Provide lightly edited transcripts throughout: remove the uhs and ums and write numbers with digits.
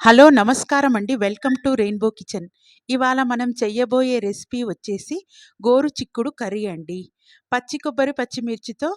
Hello! నమస్కారం అండి. Welcome to rainbow kitchen. ఇవాళ మనం చెయ్యబోయే రెసిపీ వచ్చేసి గోరు చిక్కుడు కర్రీ అండి. పచ్చి కొబ్బరి, పచ్చిమిర్చితో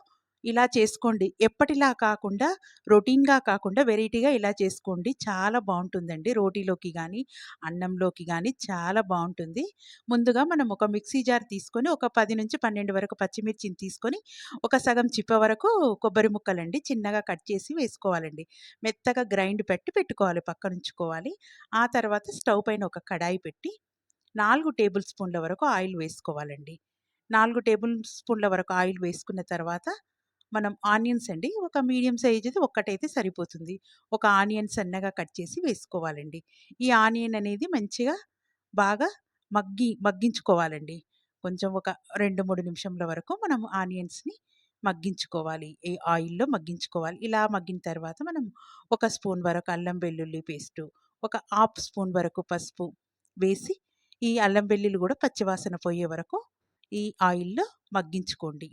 ఇలా చేసుకోండి. ఎప్పటిలా కాకుండా రొటీన్‌గా కాకుండా వెరైటీగా ఇలా చేసుకోండి. చాలా బావుంటుందండి. రోటీలోకి గానీ, అన్నంలోకి గానీ చాలా బావుంటుంది. ముందుగా మనం ఒక మిక్సీ జార్ తీసుకొని ఒక 10-12 వరకు పచ్చిమిర్చిని తీసుకొని, ఒక సగం చిప్ప వరకు కొబ్బరి ముక్కలండి చిన్నగా కట్ చేసి వేసుకోవాలండి. మెత్తగా గ్రైండ్ పెట్టుకోవాలి పక్కనుంచుకోవాలి. ఆ తర్వాత స్టవ్ పైన ఒక కడాయి పెట్టి 4 టేబుల్ స్పూన్ల వరకు ఆయిల్ వేసుకోవాలండి. 4 టేబుల్ స్పూన్ల వరకు ఆయిల్ వేసుకున్న తర్వాత మనం ఆనియన్స్ అండి ఒక మీడియం సైజ్‌ది ఒక్కటైతే సరిపోతుంది. ఒక ఆనియన్ సన్నగా కట్ చేసి వేసుకోవాలండి. ఈ ఆనియన్ అనేది మంచిగా బాగా మగ్గించుకోవాలండి. కొంచెం ఒక 2, 3 నిమిషంల వరకు మనం ఆనియన్స్‌ని మగ్గించుకోవాలి. ఈ ఆయిల్‌లో మగ్గించుకోవాలి. ఇలా మగ్గిన తర్వాత మనం ఒక స్పూన్ వరకు అల్లం వెల్లుల్లి పేస్టు, ఒక హాఫ్ స్పూన్ వరకు పసుపు వేసి, ఈ అల్లం వెల్లుల్లి గూడా పచ్చివాసన పోయే వరకు ఈ ఆయిల్‌లో మగ్గించుకోండి.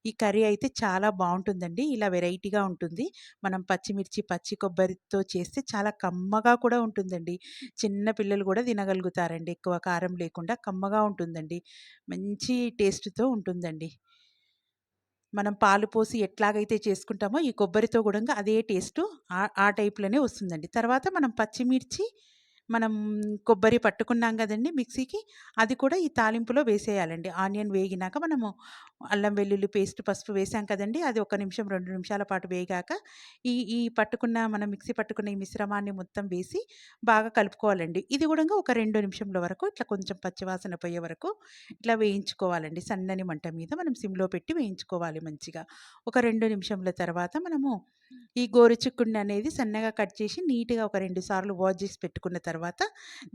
ఈ కర్రీ అయితే చాలా బావుంటుందండి. ఇలా వెరైటీగా ఉంటుంది. మనం పచ్చిమిర్చి, పచ్చి కొబ్బరితో చేస్తే చాలా కమ్మగా కూడా ఉంటుందండి. చిన్న పిల్లలు గూడా తినగలుగుతారండి. ఎక్కువ కారం లేకుండా కమ్మగా ఉంటుందండి. మంచి టేస్ట్‌తో ఉంటుందండి. మనం పాలు పోసి ఎట్లాగైతే చేసుకుంటామో ఈ కొబ్బరితో గూడంగా అదే టేస్టు ఆ టైప్‌లోనే వస్తుందండి. తర్వాత మనం పచ్చిమిర్చి, మనం కొబ్బరి పట్టుకున్నాం గదండీ మిక్సీకి, అది కూడా ఈ తాలింపులో వేసేయాలండి. ఆనియన్ వేగినాక మనము అల్లం వెల్లుల్లి పేస్ట్, పసుపు వేసాం కదండీ! అది ఒక నిమిషం, 2 నిమిషాల పాటు వేగాక ఈ పట్టుకున్న మనం మిక్సీ పట్టుకున్న ఈ మిశ్రమాన్ని మొత్తం వేసి బాగా కలుపుకోవాలండి. ఇది గూడంగా ఒక 2 నిమిషంల వరకు ఇట్లా కొంచెం పచ్చివాసన పోయే వరకు ఇట్లా వేయించుకోవాలండి. సన్నని మంట మీద మనం సిమ్‌లో పెట్టి వేయించుకోవాలి మంచిగా. ఒక 2 నిమిషంల తర్వాత మనము ఈ గోరుచిక్కుడుని అనేది సన్నగా కట్ చేసి నీట్‌గా ఒక 2 సార్లు వాష్ జేసి పెట్టుకున్న తర్వాత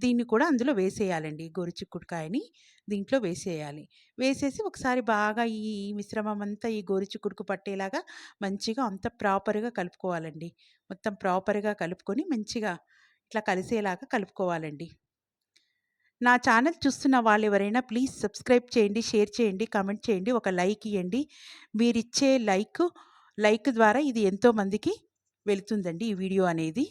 దీన్ని కూడా అందులో వేసేయాలండి. ఈ గోరుచిక్కుడుకాయని దీంట్లో వేసేయాలి. వేసేసి ఒకసారి బాగా ఈ మిశ్రమం అంతా ఈ గోరుచిక్కుడుకు పట్టేలాగా మంచిగా అంతా ప్రాపర్‌గా కలుపుకోవాలండి. మొత్తం ప్రాపర్‌గా కలుపుకొని మంచిగా ఇట్లా కలిసేలాగా కలుపుకోవాలండి. నా ఛానల్ చూస్తున్న వాళ్ళెవరైనా ప్లీజ్ సబ్స్క్రైబ్ చేయండి, షేర్ చేయండి, కామెంట్ చేయండి, ఒక లైక్ ఇయ్యండి. మీరిచ్చే లైక్ ద్వారా ఇది ఎంతో మందికి వెళ్తుందండి ఈ వీడియో అనేది.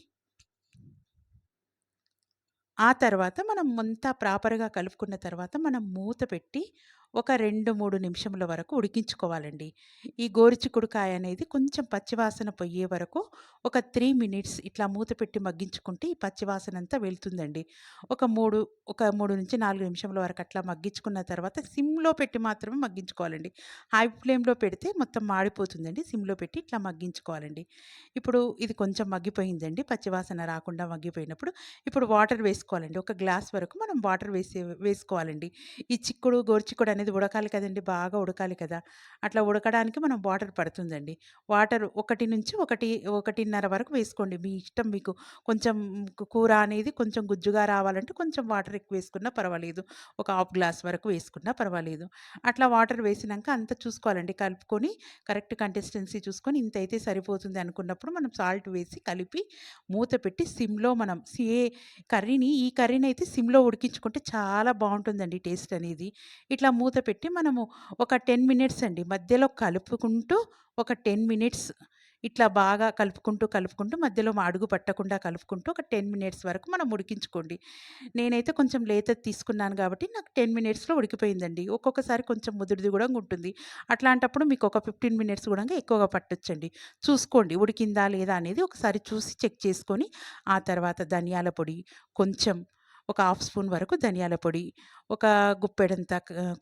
ఆ తర్వాత మనం అంతా ప్రాపర్‌గా కలుపుకున్న తర్వాత మనం మూత పెట్టి ఒక 2, 3 నిమిషముల వరకు ఉడికించుకోవాలండి. ఈ గోరుచిక్కుడుకాయ అనేది కొంచెం పచ్చివాసన పొయ్యే వరకు ఒక 3 మినిట్స్ ఇట్లా మూత పెట్టి మగ్గించుకుంటే ఈ పచ్చివాసన అంతా వెళ్తుందండి. ఒక 3-4 నిమిషముల వరకు అట్లా మగ్గించుకున్న తర్వాత సిమ్‌లో పెట్టి మాత్రమే మగ్గించుకోవాలండి. హై ఫ్లేమ్‌లో పెడితే మొత్తం మాడిపోతుందండి. సిమ్‌లో పెట్టి ఇట్లా మగ్గించుకోవాలండి. ఇప్పుడు ఇది కొంచెం మగ్గిపోయిందండి. పచ్చివాసన రాకుండా మగ్గిపోయినప్పుడు ఇప్పుడు వాటర్ వేసుకోవాలండి. ఒక గ్లాస్ వరకు మనం వాటర్ వేసుకోవాలండి. ఈ గోరుచిక్కుడు అనేది ఉడకాలి కదండీ! బాగా ఉడకాలి కదా! అట్లా ఉడకడానికి మనం వాటర్ పడుతుందండి. వాటర్ 1-1.5 వరకు వేసుకోండి. మీ ఇష్టం మీకు కొంచెం కూర అనేది కొంచెం గుజ్జుగా రావాలంటే కొంచెం వాటర్ ఎక్కువ వేసుకున్నా పర్వాలేదు. ఒక హాఫ్ గ్లాస్ వరకు వేసుకున్నా పర్వాలేదు. అట్లా వాటర్ వేసినంక అంతా చూసుకోవాలండి. కలుపుకొని కరెక్ట్ కన్సిస్టెన్సీ చూసుకొని ఇంతైతే సరిపోతుంది అనుకున్నప్పుడు మనం సాల్ట్ వేసి కలిపి మూత పెట్టి సిమ్‌లో మనం ఈ కర్రీనైతే సిమ్‌లో ఉడికించుకుంటే చాలా బావుంటుందండి టేస్ట్ అనేది. ఇట్లా మూత పెట్టి మనము ఒక 10 మినిట్స్ అండి మధ్యలో కలుపుకుంటూ ఒక 10 మినిట్స్ ఇట్లా బాగా కలుపుకుంటూ మధ్యలో అడుగు పట్టకుండా కలుపుకుంటూ ఒక 10 మినిట్స్ వరకు మనం ఉడికించుకోండి. నేనైతే కొంచెం లేతది తీసుకున్నాను గాబట్టి నాకు 10 మినిట్స్‌లో ఉడికిపోయిందండి. ఒక్కొక్కసారి కొంచెం ముదురుది గూడా ఉంటుంది. అట్లాంటప్పుడు మీకు ఒక 15 మినిట్స్ గూడంగా ఎక్కువగా పట్టొచ్చండి. చూసుకోండి ఉడికిందా లేదా అనేది ఒకసారి చూసి చెక్ చేసుకొని, ఆ తర్వాత ధనియాల పొడి కొంచెం ఒక హాఫ్ స్పూన్ వరకు ధనియాల పొడి, ఒక గుప్పెడంత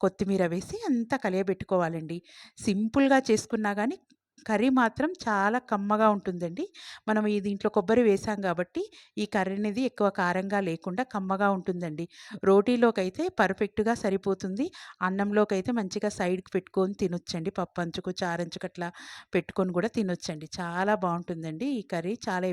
కొత్తిమీర వేసి అంతా కలియబెట్టుకోవాలండి. సింపుల్‌గా చేసుకున్నా గానీ కర్రీ మాత్రం చాలా కమ్మగా ఉంటుందండి. మనం దీంట్లో కొబ్బరి వేసాం గాబట్టి, ఈ కర్రీ అనేది ఎక్కువ కారంగా లేకుండా కమ్మగా ఉంటుందండి. రోటీలోకైతే పర్ఫెక్ట్‌గా సరిపోతుంది. అన్నంలోకైతే మంచిగా సైడ్‌కి పెట్టుకొని తినొచ్చండి. పప్పంచుకు, చారంచుకు అట్లా పెట్టుకొని గూడా తినొచ్చండి. చాలా బావుంటుందండి ఈ కర్రీ. చాలా